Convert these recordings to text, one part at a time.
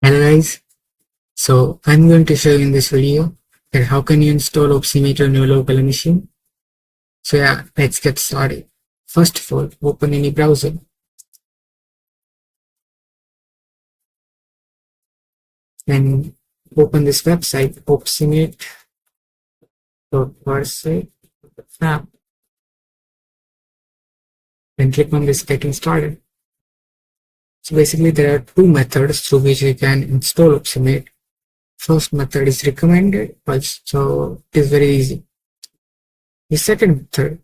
Hello guys, so I'm going to show you in this video that how can you install OpsiMate on your local machine. So yeah, let's get started. First of all, open any browser. Then open this website, opsimate.wordpress.app. Then click on this getting started. So basically there are two methods through which you can install OpsiMate. First method is recommended, so it is very easy. The second method,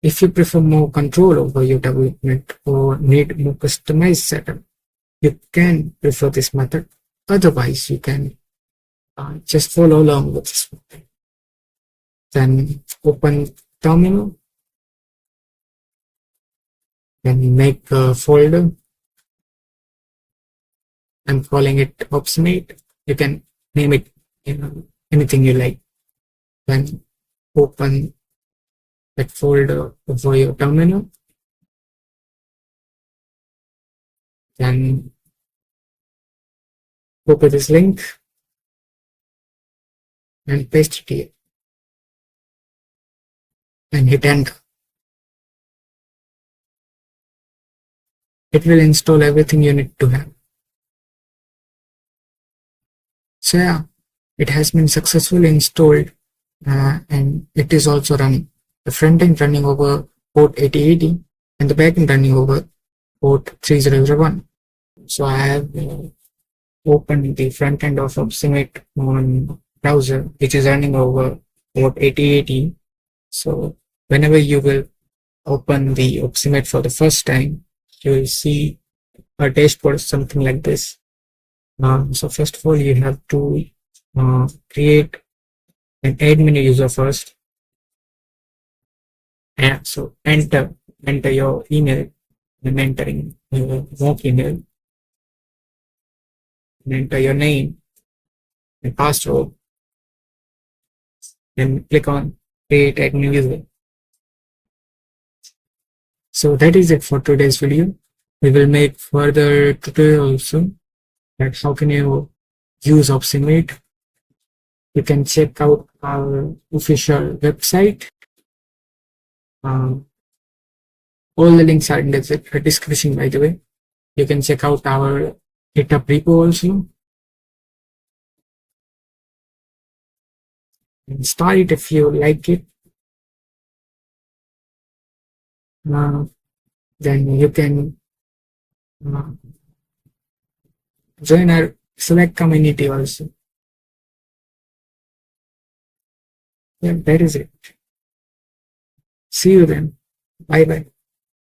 if you prefer more control over your development or need more customized setup, you can prefer this method. Otherwise, you can just follow along with this method. Then open terminal, then make a folder. I'm calling it OpsiMate. You can name it anything you like. Then open that folder for your terminal. Then copy this link and paste it here and hit enter. It will install everything you need to have. So yeah, it has been successfully installed and it is also running. The front end running over port 8080 and the back end running over port 3001. So I have opened the front end of OpsiMate on browser, which is running over port 8080. So whenever you will open the OpsiMate for the first time, you will see a dashboard something like this. So first of all, you have to create an admin user first. And so enter your email. I'm entering your work email. And enter your name and password. Then click on create admin user. So that is it for today's video. We will make further tutorials soon. That how can you use OpsiMate. You can check out our official website. All the links are in the description, by the way. You can check out our GitHub repo also. And start it if you like it. Then you can join our Slack community also. Yeah, that is it. See you then. Bye bye.